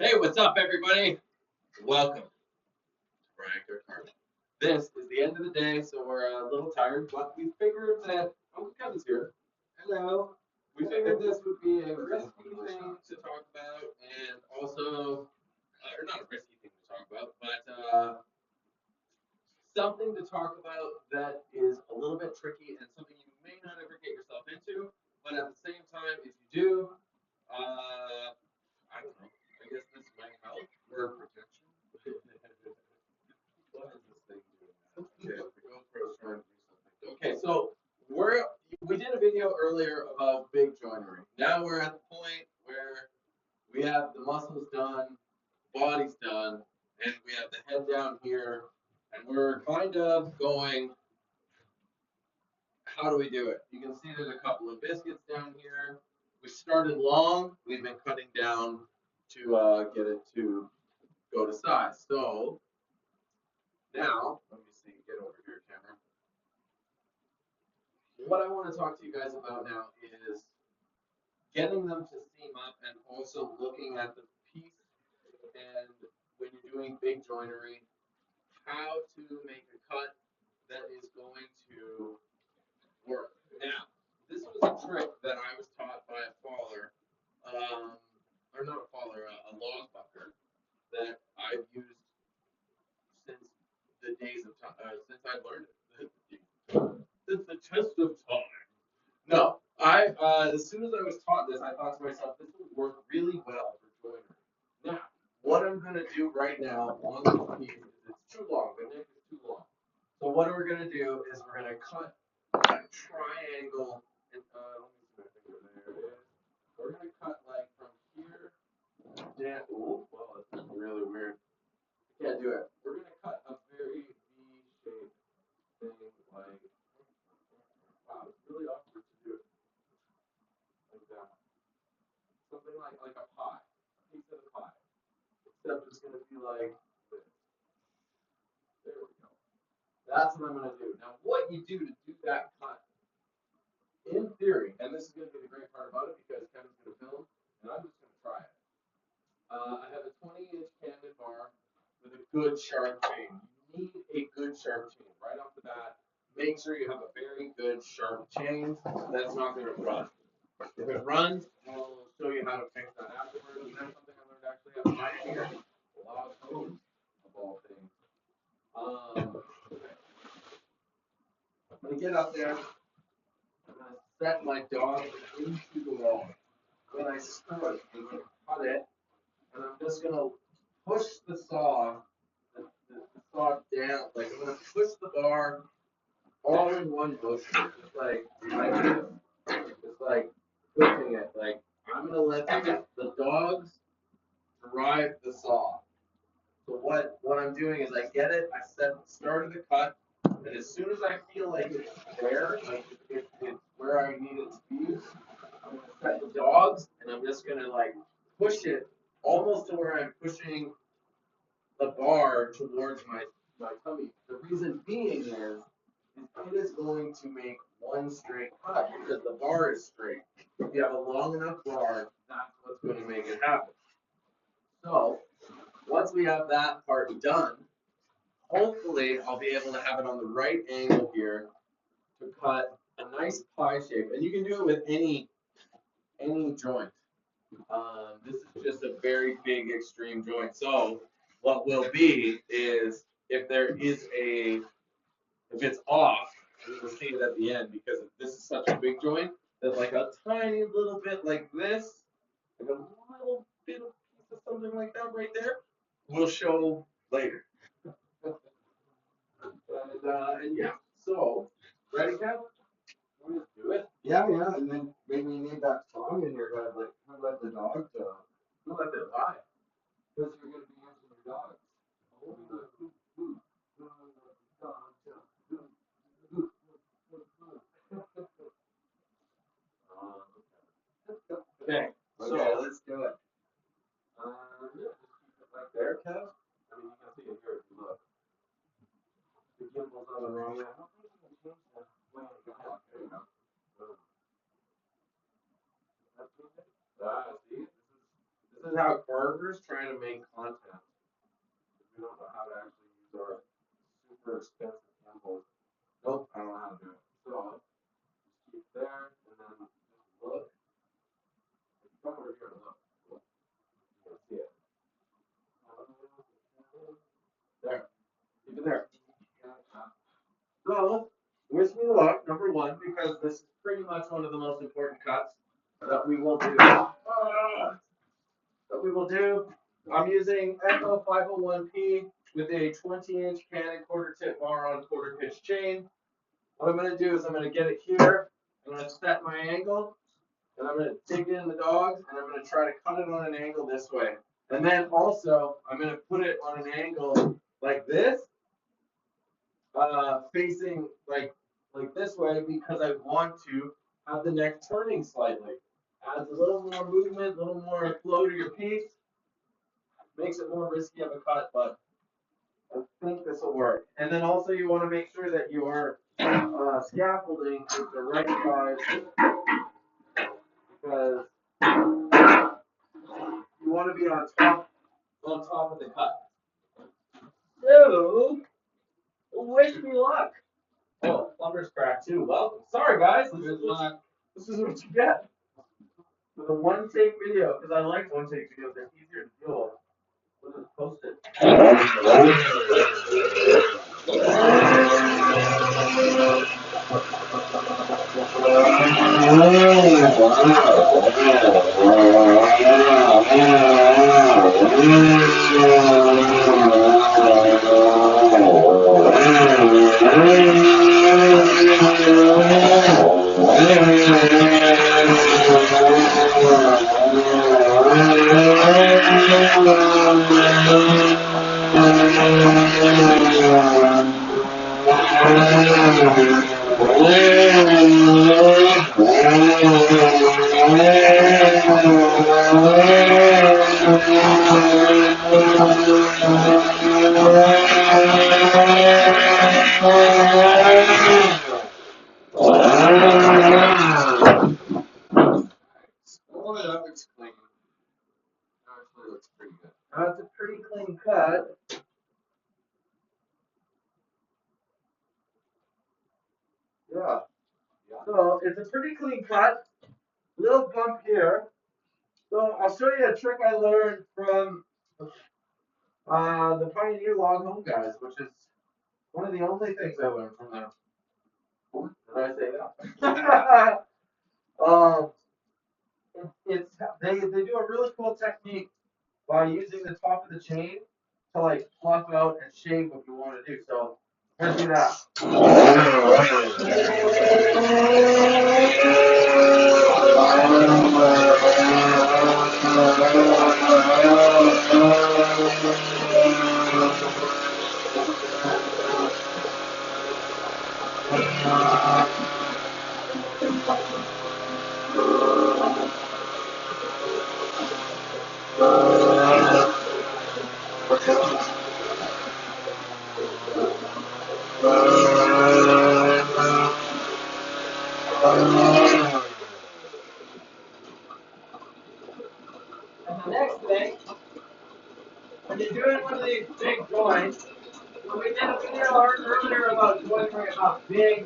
Hey, what's up, everybody? Welcome to Brian Carvers. This is the end of the day, so we're a little tired, but we figured that Uncle Kevin's here. Hello. We figured this would be a risky thing to talk about, and also, or not a risky thing to talk about, but something to talk about that is a little bit tricky and something you may not ever get yourself into, but at the same time, if you do, I don't know. I guess this might help for protection. What is this thing doing? Okay, the GoPro's trying to do something. Okay, so we did a video earlier about big joinery. Now we're at the point where we have the muscles done, body's done, and we have the head down here, and we're kind of going, how do we do it? You can see there's a couple of biscuits down here. We started long. We've been cutting down to get it to go to size. So now, let me see, get over here, camera. What I want to talk to you guys about now is getting them to seam up and also looking at the piece and when you're doing big joinery, how to make a cut that is going to work. Now, this was a trick that I was taught by a faller, or not a faller, a log bucker that I've used since the days of time, since I learned it, since the test of time. No, as soon as I was taught this, I thought to myself, this would work really well for joinery. Now, what I'm gonna do right now on this piece is it's too long. The neck is too long. So what we're gonna do is we're gonna cut a triangle. And, let me see my finger. There it is. We're gonna cut like from here down. Oh, well, that's really weird. I can't do it. We're gonna cut a very V-shaped thing like. Wow, it's really awkward to do it like that. Something like a pie, a piece of the pie. Except it's gonna be like this. There we go. That's what I'm gonna do. Now, what you do to do that cut, in theory, and this is gonna be the great part about it because Kevin's gonna film, and I'm just gonna try it. I have a 20-inch Camden bar with a good sharp chain. You need a good sharp chain right off the bat. Make sure you have a very good sharp chain that's not gonna run. If it runs, I'll show you how to fix that afterwards. And that's something I learned actually at my here. Log home of all things. I'm gonna get up there. I'm gonna set my dog into the wall. When I start, I'm gonna cut it, and I'm just gonna push the saw, the saw down. Like I'm gonna push the bar all in one motion, just like this. Just like pushing it. Like I'm gonna let the dogs drive the saw. So what I'm doing is I get it, I started the cut, and as soon as I feel like it's there, like it's where I need it to be, I'm gonna set the dogs, and I'm just gonna like push it almost to where I'm pushing the bar towards my tummy. The reason being is it is going to make one straight cut because the bar is straight. If you have a long enough bar, that's what's going to make it happen. So once we have that part done, hopefully I'll be able to have it on the right angle here to cut a nice pie shape. And you can do it with any joint. This is just a very big extreme joint. So what will be is if it's off, we will see it at the end because this is such a big joint that like a tiny little bit like this, like a little bit of piece of something like that right there, will show later. And yeah, so ready, Kev? We just do it. Yeah, yeah, and then maybe you need that song in your head, like who let the dogs out? Who let it lie? Because you're gonna be using your dogs. You'll be like, who let the dogs out? Okay, Okay, let's do it. yeah, just keep it right there, Kev. I mean, you can see it here if you look. The gimbal's on the wrong way. I don't think you can change the way it goes. There you go. Boom. Ah, see, This is how carvers try to make content. We don't know how to actually use our super expensive gimbals. Nope, I don't know how to do it. So just keep there and then just look. Come over here and look. You can see it. There. Keep it there. So, wish me luck, number one, because this is pretty much one of the most important cuts that we will do. I'm using Echo 501P with a 20-inch Canon quarter tip bar on quarter pitch chain. What I'm going to do is I'm going to get it here. I'm going to set my angle, and I'm going to dig in the dogs, and I'm going to try to cut it on an angle this way. And then also, I'm going to put it on an angle like this, facing like this way, because I want to have the neck turning slightly. Adds a little more movement, a little more flow to your piece. Makes it more risky of a cut, but I think this will work. And then also you want to make sure that your scaffolding is the right size, because you want to be on top of the cut. So, wish me luck. Oh, plumber's crack too. Well, sorry guys, this is what you get with a one take video, because I like one take videos. They're easier to deal with. We'll just post it. Blow it up, it's clean. Actually, looks pretty good. That's a pretty clean cut. Yeah. So it's a pretty clean cut. Little bump here. So I'll show you a trick I learned from the Pioneer Log Home guys, which is one of the only things I learned from them. Did I say that? um, they do a really cool technique by using the top of the chain to like fluff out and shave what you want to do. So let's do that. And the next thing, when you're doing one of these big joints, when we did a video earlier about joinery, about big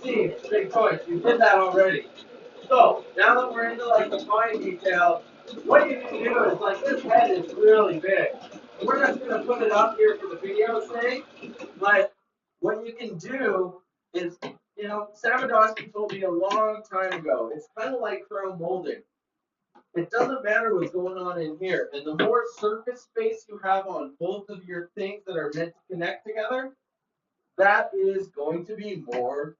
seams, big joints, we did that already. So now that we're into like the fine detail, what you can do is like this head is really big. We're just gonna put it up here for the video's sake, but what you can do is, Samadowski told me a long time ago, it's kind of like chrome molding. It doesn't matter what's going on in here, and the more surface space you have on both of your things that are meant to connect together, that is going to be more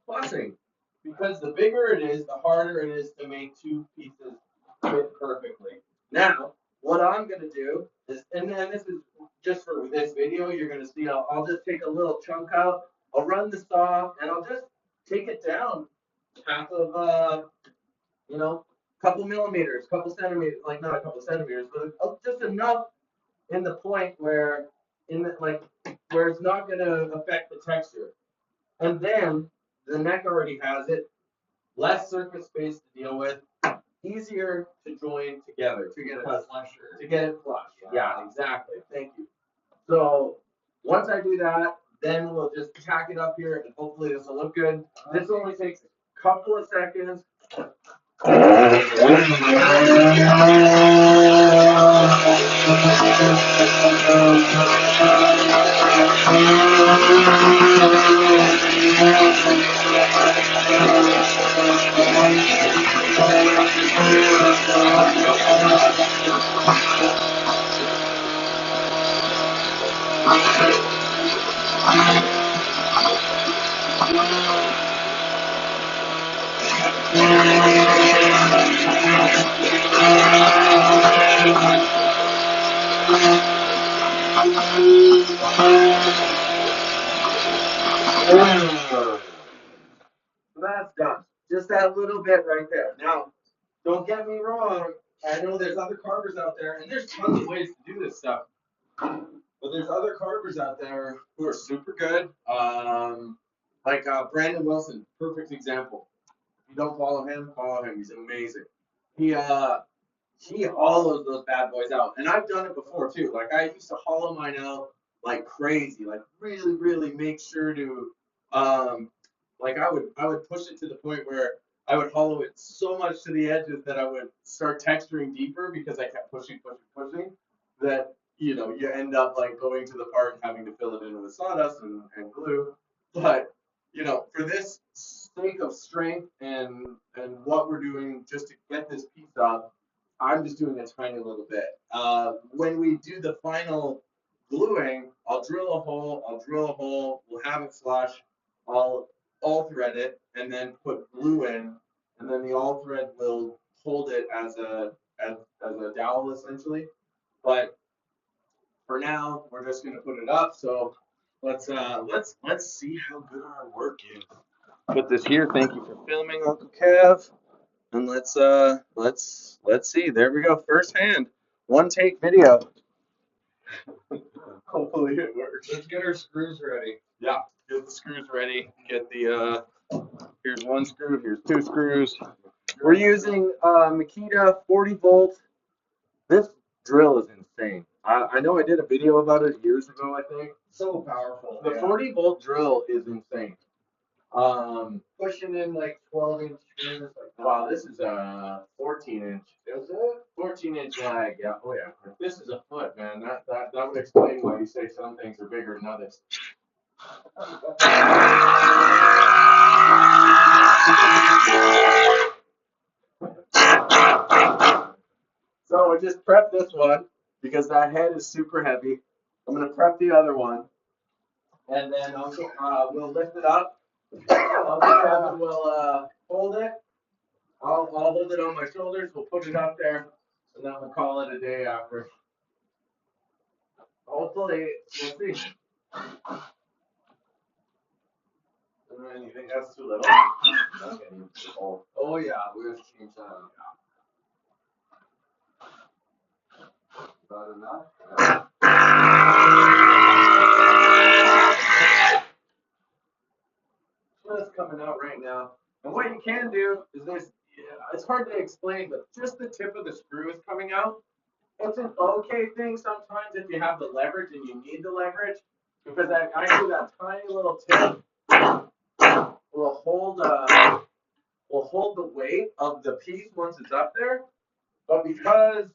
fussing. Because the bigger it is, the harder it is to make two pieces fit perfectly. Now, what I'm going to do is, and then this is just for this video, you're going to see, I'll just take a little chunk out, I'll run the saw, and I'll just take it down half of, couple millimeters, couple centimeters, like not a couple centimeters, but just enough in the point where, where it's not going to affect the texture. And then the neck already has it. less surface space to deal with, easier to join together, To get it flusher. to get it flush. Yeah, exactly. Thank you. So once I do that, then we'll just tack it up here, and hopefully this will look good. This only takes a couple of seconds. So that's done. Just that little bit right there. Now, don't get me wrong. I know there's other carvers out there, and there's tons of ways to do this stuff. But there's other carvers out there who are super good. Like Brandon Wilson, perfect example. If you don't follow him, follow him. He's amazing. He hollows those bad boys out, and I've done it before too. Like I used to hollow mine out like crazy, like really, really make sure to, like I would push it to the point where I would hollow it so much to the edges that I would start texturing deeper because I kept pushing. That you end up like going to the part and having to fill it in with sawdust and glue. But for this sake of strength and what we're doing just to get this piece up, I'm just doing a tiny little bit. When we do the final gluing, I'll drill a hole, we'll have it flush, I'll all thread it, and then put glue in, and then the all thread will hold it as a dowel essentially. But for now, we're just gonna put it up. So let's see how good our work is. Put this here. Thank you for filming, Uncle Kev. And let's see. There we go. First hand, one take video. Hopefully it works. Let's get our screws ready. Yeah, get the screws ready. Get the here's one screw. Here's two screws. We're using Makita 40 volt. This drill is insane. I know I did a video about it years ago. I think So powerful. the 40 volt drill is insane. Pushing in like 12-inch screws. Like Wow, this is a 14-inch. Is it? 14-inch lag, yeah. Oh yeah. If this is a foot, man, that would explain why you say some things are bigger than others. So I just prepped this one because that head is super heavy. I'm gonna prep the other one, and then we'll lift it up. Kevin will hold it. I'll hold it on my shoulders. We'll put it up there, and then we'll call it a day after. Hopefully, we'll see. You think that's too little? Oh yeah, we have to change that. About enough? Just coming out right now. And what you can do is it's hard to explain, but just the tip of the screw is coming out. It's an okay thing sometimes if you have the leverage and you need the leverage, because I do that tiny little tip will hold the weight of the piece once it's up there. But because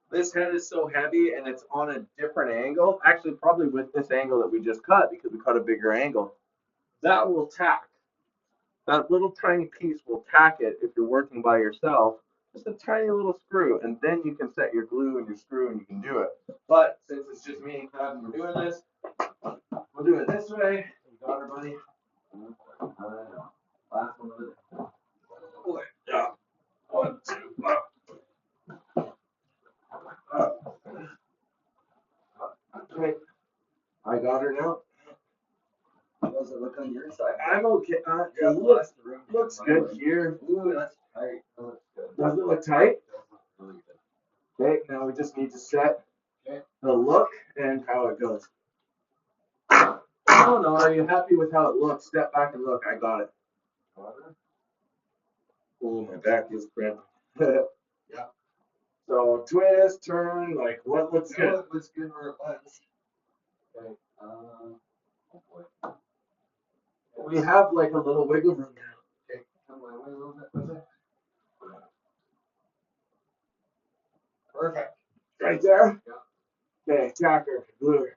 this head is so heavy and it's on a different angle, actually probably with this angle that we just cut because we cut a bigger angle, that will tack. That little tiny piece will tack it if you're working by yourself. Just a tiny little screw, and then you can set your glue and your screw and you can do it. But since it's just me and Kevin, we're doing this. We'll do it this way. You got it, buddy? Last one of it. Yeah. 1, 2, okay. I got her now. How does it look on your side? I'm okay. Yeah, It looks good here. Ooh, that's tight. That looks good. Does it look tight? Really good. Okay, now we just need to set the look and how it goes. I don't know. Are you happy with how it looks? Step back and look. I got it. Oh, my back is cramping. Yeah. So twist, turn, like what looks That good? one looks good where it was. Okay. Oh boy. We have like a little wiggle room now. Okay. Come my way a little bit with it. Perfect. Right there? Yeah. Okay, tacker, glue.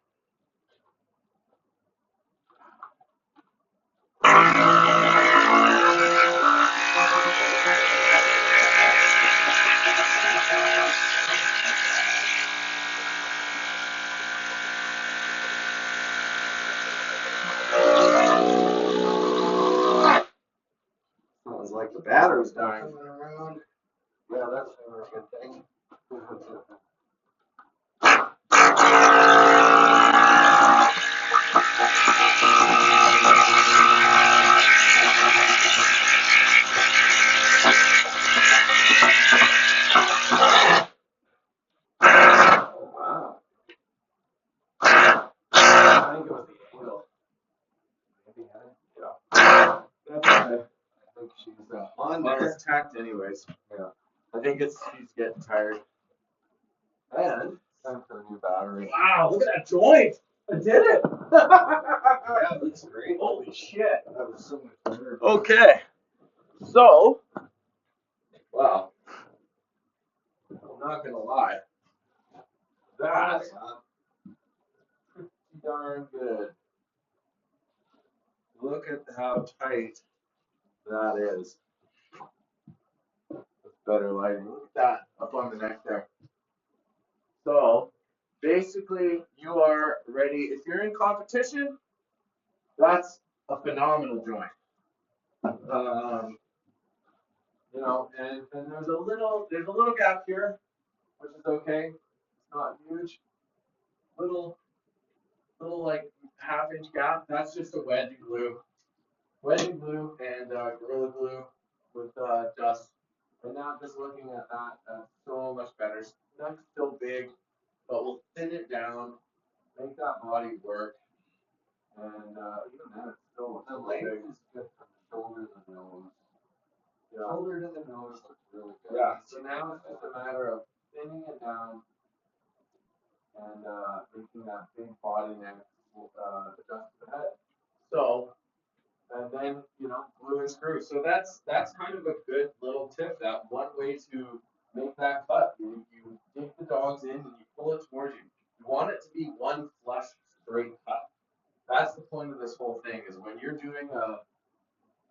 Sounds like the battery's dying. Coming around. Yeah, that's never a good thing. Oh, wow. I think it was the angle. Maybe yeah. That's okay. I think she's On Well, there. it's tacked anyways. yeah. I think she's getting tired. And time for a new battery. Wow, look at that joint! I did it! Yeah, that's great. Holy shit! That was so much better. Okay, so, Wow. I'm not gonna lie. That's pretty darn good. Look at how tight that is. That's better lighting. Look at that up on the neck there. So, basically, you are ready. If you're in competition, that's a phenomenal joint. You know, and there's a little gap here, which is okay. It's not huge. Little like half-inch gap. That's just a wedge and glue. Wedge and glue and Gorilla Glue with dust. And now just looking at that, that's so much better. Neck's still big, but we'll thin it down, make that body work. And even then, it's still The big. length is good from the shoulder to the nose. Yeah. Shoulder to the nose looks really good. Yeah. So now it's just a matter of thinning it down and making that big body neck adjust to the head. So, and then glue and screw. So that's kind of a good little tip. That one way to make that cut. You take the dogs in and you pull it towards you. You want it to be one flush straight cut. That's the point of this whole thing. Is when you're doing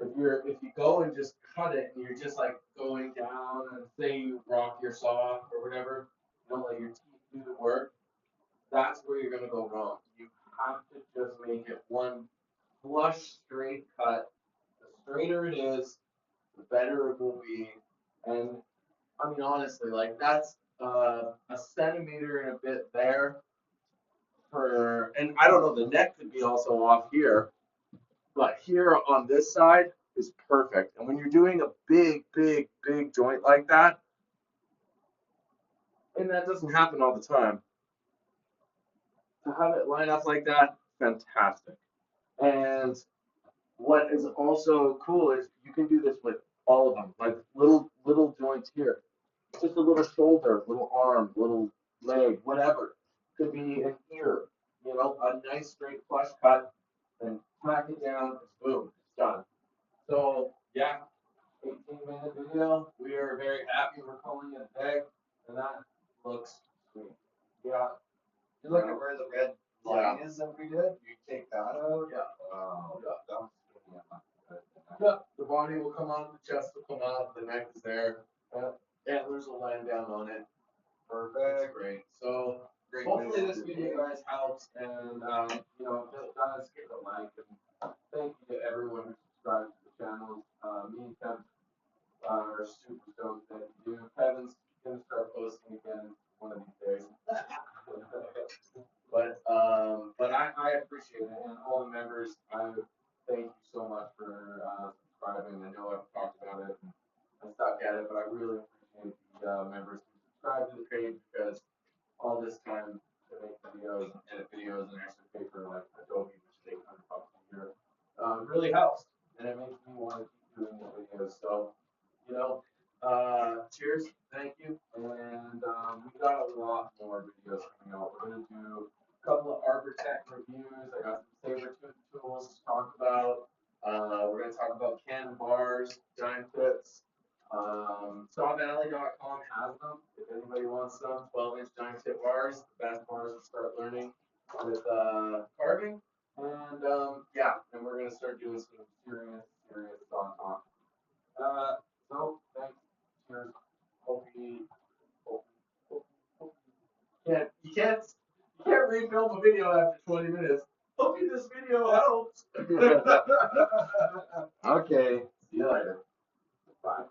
if you go and just cut it and you're just like going down and say you rock your saw or whatever, you don't let your teeth do the work, that's where you're gonna go wrong. You have to just make it one flush straight cut. The straighter it is, the better it will be. And I mean honestly, like that's a centimeter and a bit there for, and I don't know, the neck could be also off here. But here on this side is perfect. And when you're doing a big, big, big joint like that, and that doesn't happen all the time, to have it line up like that, fantastic. And what is also cool is you can do this with all of them, like little joints here. Just a little shoulder, little arm, little leg, whatever. Could be an ear, a nice straight flush cut, and tack it down, boom, it's done. So yeah, 18-minute video. We are very happy. We're calling it a day, and that looks sweet. Yeah. You look at where the red line is that we did. You take that out. Yeah. Wow. Yeah. That was good. Yeah. The body will come out, the chest will come out, the neck is there. Antlers will land down on it. Perfect. Great. So hopefully this video, guys, helps, and if it does, give it a like, and thank you to everyone who subscribes to the channel. Me and Kev are super stoked that you do. Kevin's gonna start posting again one of these days. But I appreciate it, and all the members, I thank you so much for subscribing. I know I've talked about it and stuck at it, but I really appreciate the members who subscribe to the page, because all this time to make videos and edit videos and actually pay for like Adobe, which takes $100 a year, really helps, and it makes me want to keep doing the videos. So you know. Cheers, thank you, and we got a lot more videos coming out. We're gonna do a couple of architect reviews. I got some saber tooth tools to talk about. We're gonna talk about can bars, giant tips. SawValley.com has them. If anybody wants them, 12-inch giant tip bars, the best bars to start learning with carving. And yeah, and we're gonna start doing some serious saw talk. So thanks. Cheers. Hope you can't refilm a video after 20 minutes. Hope you this video helps. Okay. See you later. Bye.